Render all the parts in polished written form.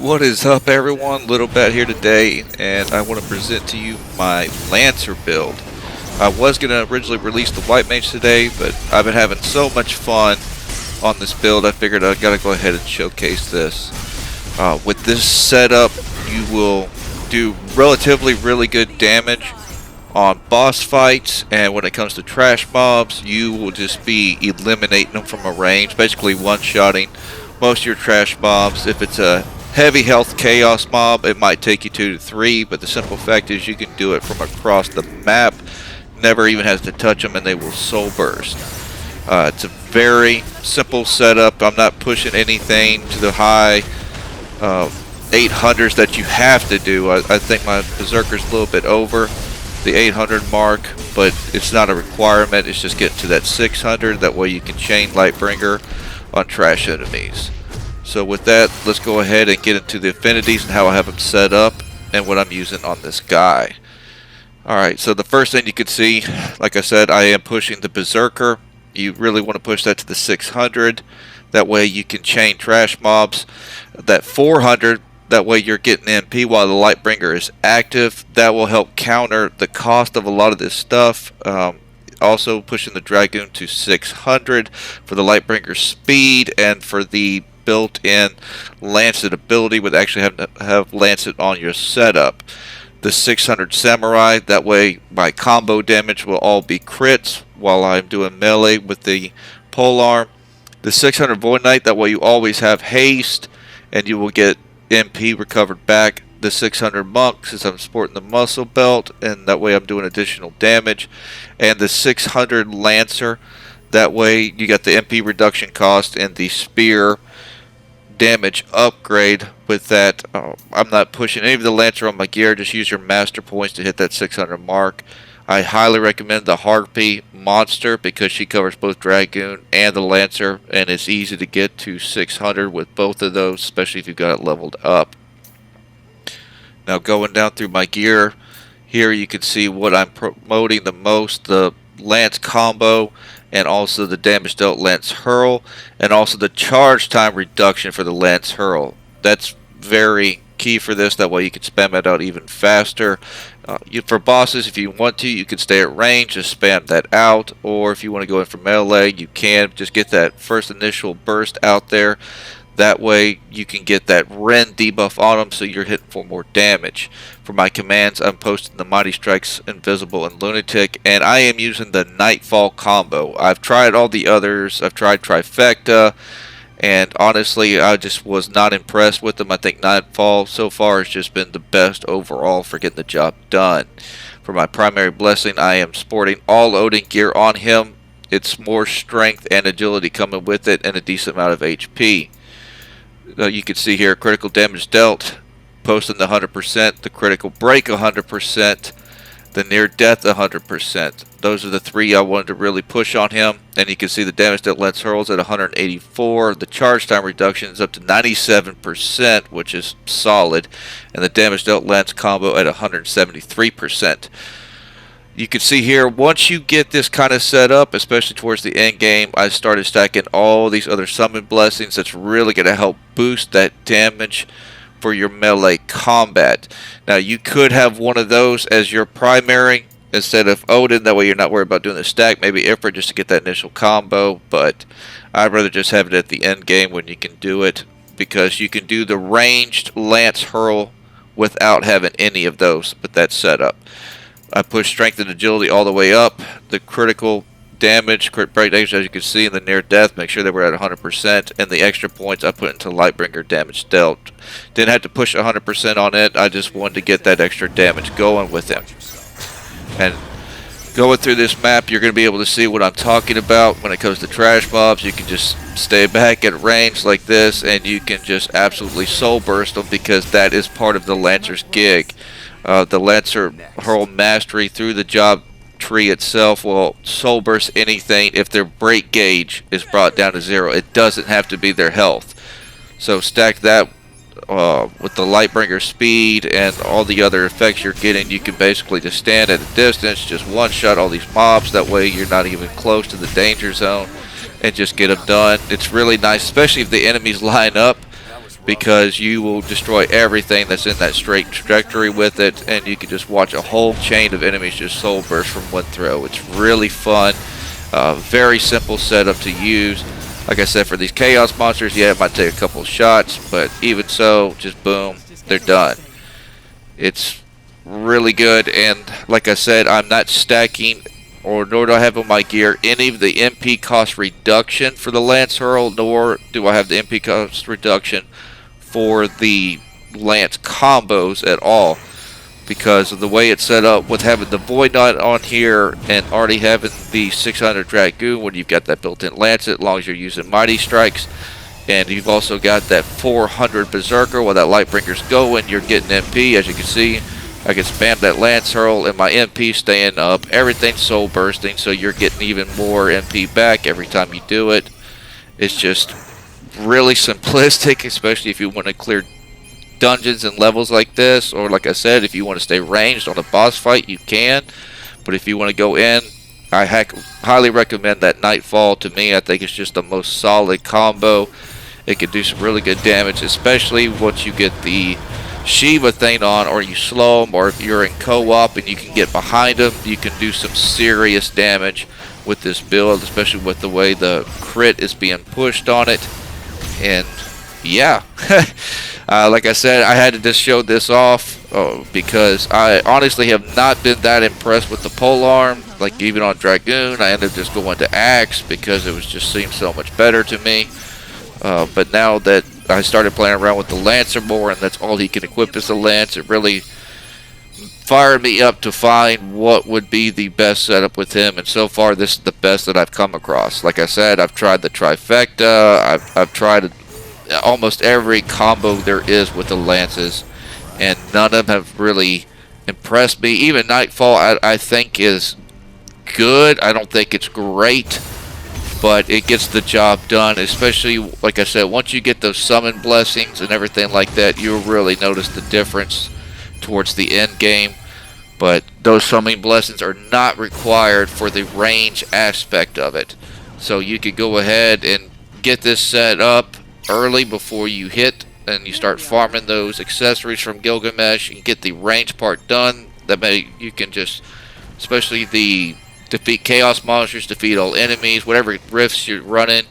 What is up, everyone? Little Bat here today, and I want to present to you my Lancer build. I was going to originally release the White Mage today, but I've been having so much fun on this build, I figured I got to go ahead and showcase this. With this setup, you will do relatively really good damage on boss fights, and when it comes to trash mobs, you will just be eliminating them from a range, basically one-shotting most of your trash mobs. If it's a heavy health chaos mob, it might take you 2 to 3, but the simple fact is you can do it from across the map. Never even has to touch them and they will soul burst. It's a very simple setup. I'm not pushing anything to the high 800s that you have to do. I think my Berserker's a little bit over the 800 mark, but it's not a requirement. It's just getting to that 600. That way you can chain Lightbringer on trash enemies. So with that, let's go ahead and get into the affinities and how I have them set up and what I'm using on this guy. Alright, so the first thing you can see, like I said, I am pushing the Berserker. You really want to push that to the 600. That way you can chain trash mobs. That 400, that way you're getting MP while the Lightbringer is active. That will help counter the cost of a lot of this stuff. Also pushing the Dragoon to 600 for the Lightbringer speed and for the built-in Lancet ability with actually having to have Lancet on your setup. The 600 Samurai, that way my combo damage will all be crits while I'm doing melee with the polearm. The 600 Void Knight, that way you always have haste and you will get MP recovered back. The 600 Monk, since I'm sporting the muscle belt, and that way I'm doing additional damage. And the 600 Lancer, that way you got the MP reduction cost and the spear damage upgrade with that. I'm not pushing any of the Lancer on my gear. Just use your master points to hit that 600 mark. I highly recommend the Harpy monster because she covers both Dragoon and the Lancer, and it's easy to get to 600 with both of those, especially if you've got it leveled up. Now going down through my gear, here you can see what I'm promoting the most: the Lance combo, and also the damage dealt Lance Hurl, and also the charge time reduction for the Lance Hurl. That's very key for this. That way you can spam it out even faster. For bosses, if you want to, you can stay at range, just spam that out, or if you want to go in for melee, you can just get that first initial burst out there. That way you can get that Ren debuff on them so you're hitting for more damage. For my commands, I'm posting the Mighty Strikes, Invisible, and Lunatic, and I am using the Nightfall combo. I've tried all the others. I've tried Trifecta, and honestly I just was not impressed with them. I think Nightfall so far has just been the best overall for getting the job done. For my primary blessing, I am sporting all Odin gear on him. It's more strength and agility coming with it, and a decent amount of HP. You can see here critical damage dealt, posting the 100%, the critical break 100%, the near death 100%. Those are the three I wanted to really push on him. And you can see the damage dealt Lance Hurls at 184. The charge time reduction is up to 97%, which is solid. And the damage dealt Lance combo at 173%. You can see here, once you get this kind of set up, especially towards the end game, I started stacking all these other summon blessings. That's really going to help boost that damage for your melee combat. Now, you could have one of those as your primary instead of Odin. That way you're not worried about doing the stack. Maybe Ifrit just to get that initial combo, but I'd rather just have it at the end game when you can do it, because you can do the ranged Lance Hurl without having any of those with that setup. I push strength and agility all the way up. The critical damage, crit break damage, as you can see in the near death, make sure that we're at 100%. And the extra points I put into Lightbringer damage dealt. Didn't have to push 100% on it. I just wanted to get that extra damage going with him. And going through this map, you're going to be able to see what I'm talking about when it comes to trash mobs. You can just stay back at range like this, and you can just absolutely soul burst them, because that is part of the Lancer's gig. The Lancer Hurl Mastery through the job tree itself will soul burst anything if their break gauge is brought down to 0. It doesn't have to be their health. So stack that with the Lightbringer speed and all the other effects you're getting. You can basically just stand at a distance, just one-shot all these mobs. That way you're not even close to the danger zone, and just get them done. It's really nice, especially if the enemies line up. because you will destroy everything that's in that straight trajectory with it, and you can just watch a whole chain of enemies just soul burst from one throw. It's really fun. Very simple setup to use. Like I said, for these chaos monsters, yeah, it might take a couple shots, but even so, just boom, they're done. It's really good, and like I said, I'm not stacking, or nor do I have on my gear any of the MP cost reduction for the Lance Hurl, nor do I have the MP cost reduction for the Lance combos at all, because of the way it's set up with having the Void Knot on here and already having the 600 Dragoon when you've got that built-in Lancet, as long as you're using Mighty Strikes. And you've also got that 400 Berserker while that Lightbringer's going, you're getting MP. As you can see, I can spam that Lance Hurl and my MP staying up. Everything's soul bursting, so you're getting even more MP back every time you do it. It's just really simplistic, especially if you want to clear dungeons and levels like this, or like I said, if you want to stay ranged on a boss fight, you can. But if you want to go in, I highly recommend that Nightfall. To me, I think it's just the most solid combo. It can do some really good damage, especially once you get the Shiva thing on, or you slow them, or if you're in co-op and you can get behind them, you can do some serious damage with this build, especially with the way the crit is being pushed on it. And yeah, like I said, I had to just show this off because I honestly have not been that impressed with the polearm. Like even on Dragoon, I ended up just going to Axe because it was just seemed so much better to me. But now that I started playing around with the Lancer more, and that's all he can equip is the Lance, it really fired me up to find what would be the best setup with him, and so far this is the best that I've come across. Like I said, I've tried the trifecta, I've tried almost every combo there is with the Lances, and none of them have really impressed me. Even Nightfall I think is good. I don't think it's great, but it gets the job done, especially, like I said, once you get those summon blessings and everything like that, you'll really notice the difference towards the end game. But those summoning blessings are not required for the range aspect of it. So you could go ahead and get this set up early before you hit and you start farming those accessories from Gilgamesh and get the range part done. That way you can just, especially the defeat chaos monsters, defeat all enemies, whatever rifts you're running,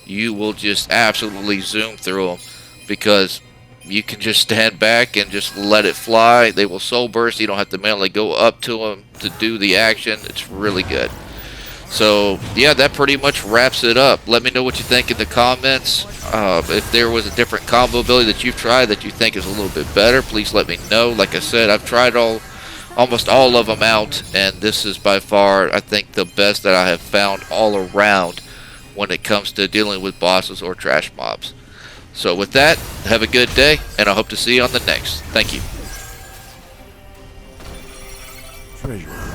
you will just absolutely zoom through them, because you can just stand back and just let it fly. They will soul burst. You don't have to manually go up to them to do the action. It's really good. So yeah, that pretty much wraps it up. Let me know what you think in the comments. If there was a different combo ability that you've tried that you think is a little bit better, please let me know. Like I said, I've tried almost all of them out, and this is by far, I think, the best that I have found all around when it comes to dealing with bosses or trash mobs. So with that, have a good day, and I hope to see you on the next. Thank you. Treasure.